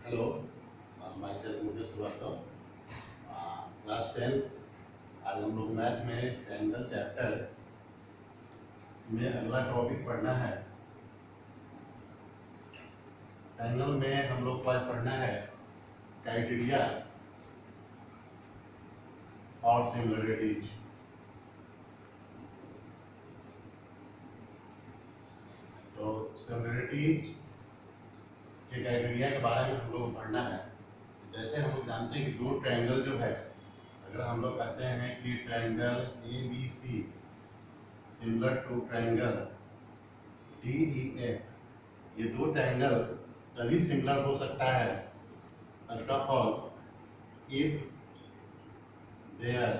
Hello, myself Mukesh Srivastava. Class 10। आज हम लोग मैथ में ट्रायंगल चैप्टर में अगला टॉपिक पढ़ना है। ट्रायंगल में हम लोग को आज पढ़ना है क्राइटेरिया और सिमिलरिटीज। तो सिमिलरिटीज के क्राइटेरिया के बारे में हम लोग को पढ़ना है। जैसे हम लोग जानते हैं कि दो ट्रायंगल जो है, अगर हम लोग कहते हैं कि triangle ABC similar to triangle DEF, ये दो ट्रायंगल तभी सिमिलर हो सकता है first of all if there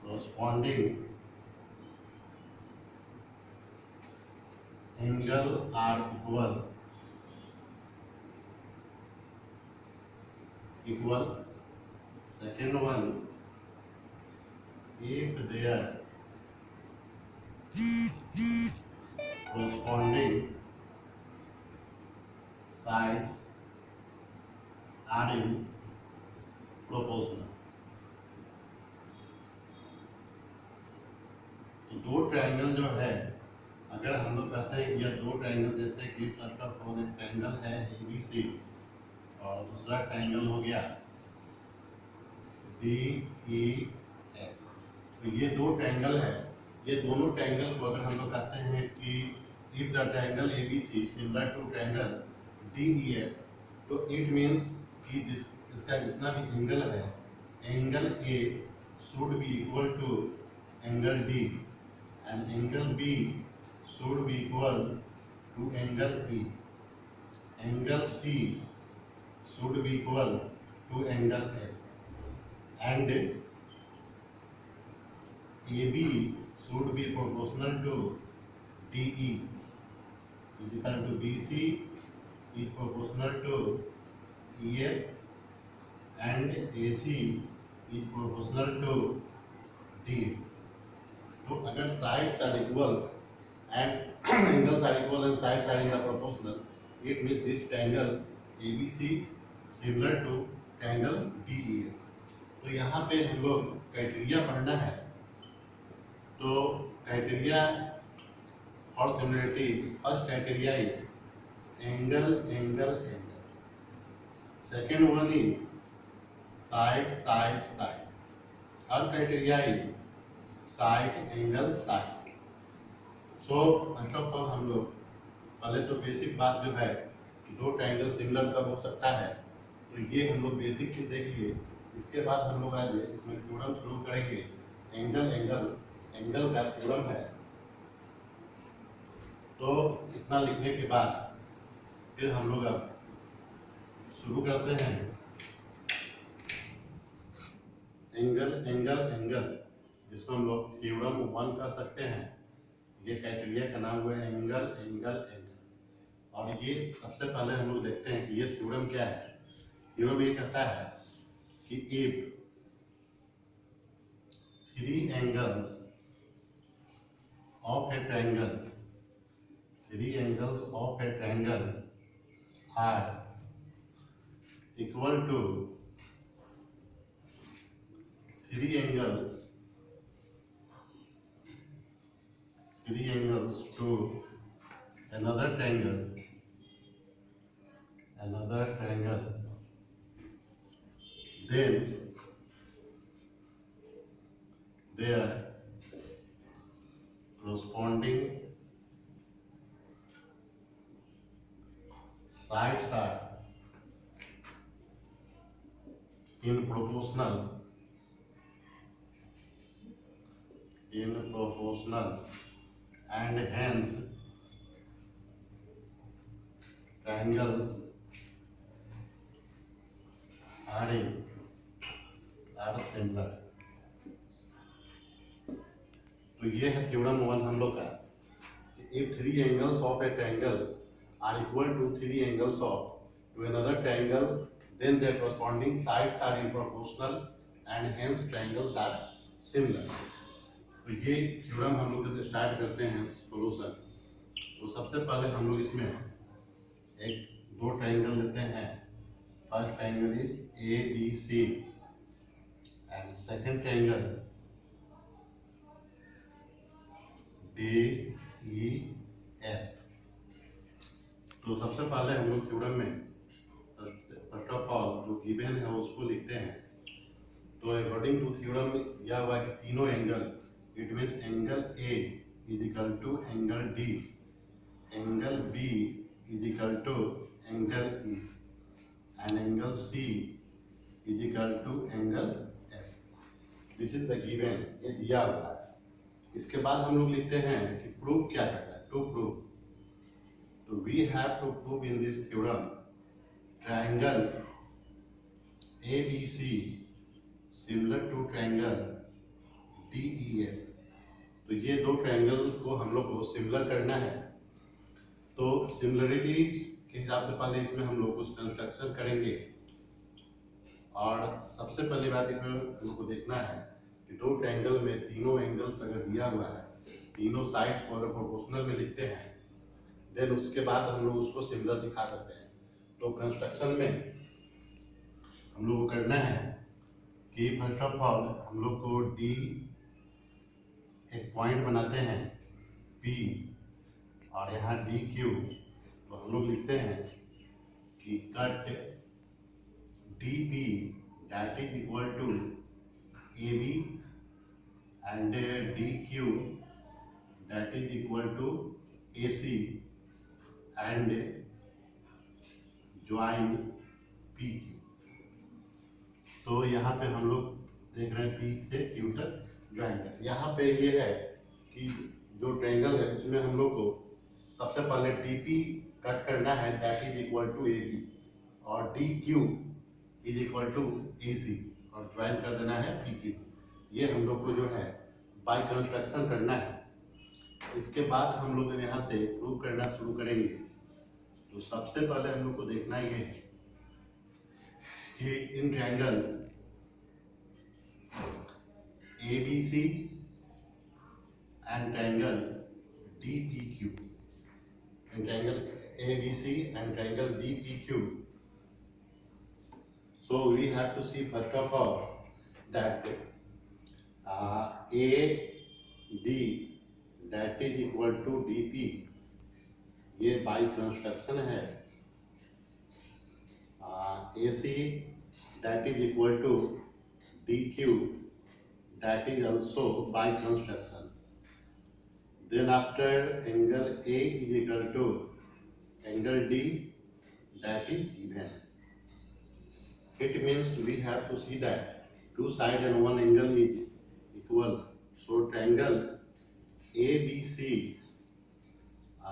corresponding angle are equal. Second one, if their corresponding sides are in proportional. तो दो ट्रायंगल जो है, अगर हम लोग कहते हैं कि यह दो ट्रायंगल, जैसे कि फर्स्ट ऑफ ऑल एक ट्रायंगल है ABC और दूसरा ट्रायंगल हो गया DEF। तो ये दो ट्रायंगल है, ये दोनों ट्रायंगल को अगर हम लोग कहते हैं कि if the triangle ABC similar to triangle DEF, तो इट मीन्स कि इसका जितना भी एंगल है, angle A should be equal to angle D and angle B should be equal to angle E. Angle C should be equal to angle A, and AB should be proportional to DE is equal to BC is proportional to EF and AC is proportional to DE. तो अगर sides are equal and angles are equal and sides are in the proportional, it means this triangle ABC similar to triangle DEF. तो यहाँ पे हम लोग criteria पढ़ना है। तो criteria for similarity, first criteria is angle angle angle, second one is side side side, third criteria is side angle side. So first of all हम लोग पहले तो बेसिक बात जो है कि दो ट्रायंगल सिमिलर कब हो सकता है, तो ये हम लोग बेसिक से देख लिए। इसके बाद हम लोग आज इसमें थ्योरम शुरू करेंगे। एंगल एंगल एंगल का थ्योरम है। तो इतना लिखने के बाद फिर हम लोग अब शुरू करते हैं। एंगल एंगल एंगल, जिसको हम लोग थ्योरम 1 कह सकते हैं, ये क्राइटेरिया का नाम हुआ है एंगल एंगल एंगल। और ये सबसे पहले हम लोग देखते हैं कि ये थ्योरम क्या है। थ्योरम ये कहता है कि if three angles of a triangle, three angles of a triangle are equal to three angles to another triangle, then their corresponding sides are in proportional and hence triangles are similar। तो ये है theorem 1 हम लोग का। If three angles of a triangle are equal to three angles of another triangle, then their corresponding sides are in proportional and hence triangles are similar। तो ये theorem हम लोग जब स्टार्ट करते हैं सोल्यूशन, तो सबसे पहले हम लोग इसमें एक दो ट्रायंगल लेते हैं। First triangle is A B C and second triangle D E F. तो सबसे पहले हम लोग थ्योरम में फर्स्ट ऑफ ऑल जो गिवन है उसको लिखते हैं। तो अकॉर्डिंग टू थ्योरम दिया हुआ है कि तीनों angle, it means angle A is equal to angle D, angle B is equal to angle E and angle C is equal to angle F. This is the given, ये दिया हुआ है। इसके बाद हम लोग लिखते हैं कि प्रूव क्या करना है। टू प्रूव, तो we have to prove in this theorem triangle ABC similar to triangle DEF। तो ये दो ट्रायंगल को हम लोग को सिमिलर करना है। तो सिमिलरिटी के हिसाब से पहले इसमें हम लोग कुछ कंस्ट्रक्शन करेंगे। और सबसे पहली बात इसमें हम लोग को देखना है कि दो ट्रायंगल में तीनों एंगल्स अगर दिया हुआ है, तीनों साइड्स को अगर प्रोपोर्शनल में लिखते हैं, देन उसके बाद हम लोग उसको सिमिलर दिखा सकते हैं। तो कंस्ट्रक्शन में हम लोग को करना है कि फर्स्ट ऑफ ऑल हम लोग को डी एक पॉइंट बनाते हैं P और यहाँ डी क्यू। तो हम लोग लिखते हैं कि cut DP that is equal to AB and DQ that is equal to AC and join PQ। तो यहाँ पे हम लोग देख रहे हैं P से Q तक ज्वाइन कर। यहाँ पे ये है कि जो ट्रायंगल है उसमें हम लोग को सबसे पहले DP कट करना है, that is equal to AB, और DQ is equal to AC, और ज्वाइन कर देना है PQ। ये हम लोग को जो है बाय कंस्ट्रक्शन करना है। इसके बाद हम लोग यहाँ से प्रूव करना शुरू करेंगे। तो सबसे पहले हम लोग को देखना ये है कि in triangle ABC and triangle DPQ, in triangle ABC and triangle DPQ, so we have to see first of all that AD that is equal to DP, ये बाई कंस्ट्रक्शन है। AC that is equal to DQ that is also by construction. Then after angle A is equal to angle D that is given. It means we have to see that two sides and one angle is equal. So triangle ABC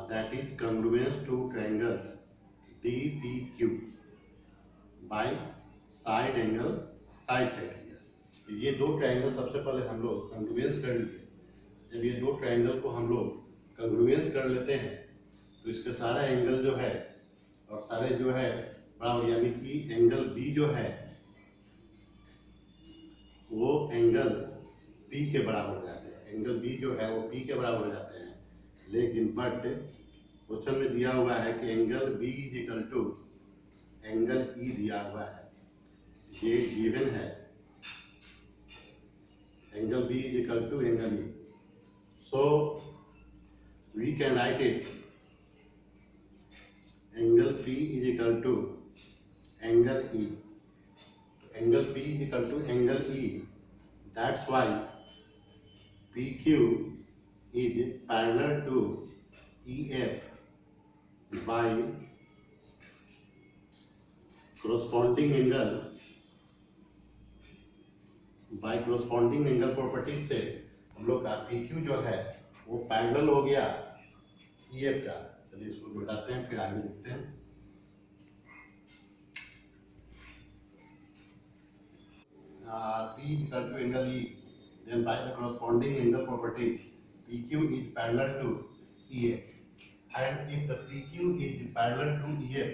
that is congruent to triangle DPQ by side angle side criteria। ये दो triangle सबसे पहले हम लोग कंग्रुएंस कर लिए। जब ये दो ट्रायंगल को हम लोग कंग्रुएंस कर लेते हैं तो इसके सारा एंगल जो है और सारे जो है बराबर, यानी कि एंगल B जो है वो एंगल P के बराबर हो जाते हैं। एंगल B जो है वो P के बराबर हो जाते हैं। लेकिन बट क्वेश्चन में दिया हुआ है कि angle B is equal to angle E दिया हुआ है, ये गिवन है। Angle B is equal to angle E. So we can write it angle P is equal to angle E. Angle P is equal to angle E. That's why PQ is parallel to EF by corresponding angle, by corresponding angle property से हम लोग का PQ जो है वो parallel हो गया EF का। चलिए इसको बताते हैं, फिर आगे लिखते हैं। P equal to angle E, then by the corresponding angle property PQ is parallel to EF, and if the PQ is parallel to EF,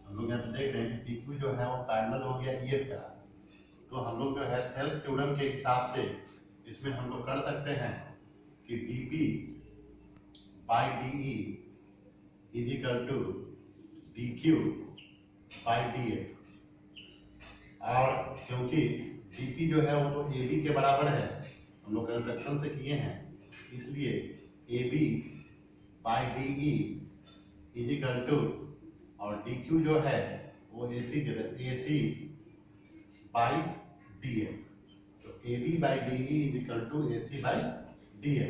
हम लोग यहाँ पे देख रहे हैं कि PQ जो है वो पैरेलल हो गया EF का। तो हम लोग जो है थेल्स थ्योरम के हिसाब से इसमें हम लोग कर सकते हैं कि DP by DE is equal to DQ by DA, और क्योंकि DP जो है वो तो AB के बराबर है, हम लोग कैलकुलेशन से किए हैं, इसलिए AB by DE is equal to, और DQ जो है वो AC by DA, तो AB by DE is equal to AC by DA।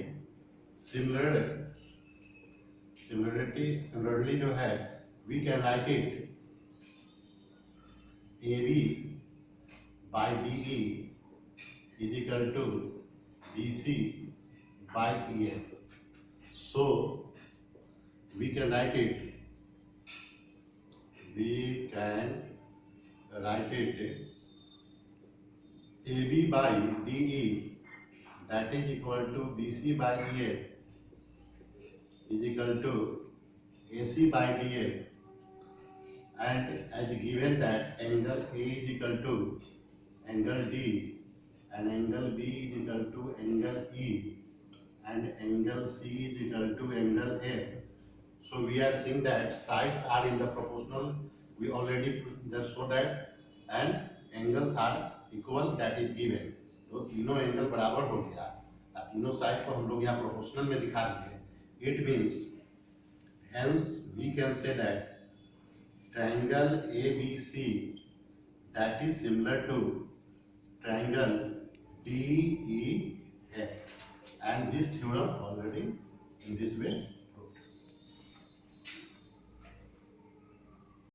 Similarly जो है we can write it AB by DE is equal to BC by EA. So we can write it AB by DE, that is equal to BC by EA is equal to AC by DA, and as given that angle A is equal to angle D and angle B is equal to angle E and angle C is equal to angle A. So we are seeing that sides are in the proportional, we already just saw that, and angles are equal, that is given। तो तीनों angle बराबर हो गया, तीनों side को हम लोग यहाँ प्रोपोर्शनल में दिखा दिए। It means hence we can say that triangle ABC that is similar to triangle DEF, and this theorem already in this way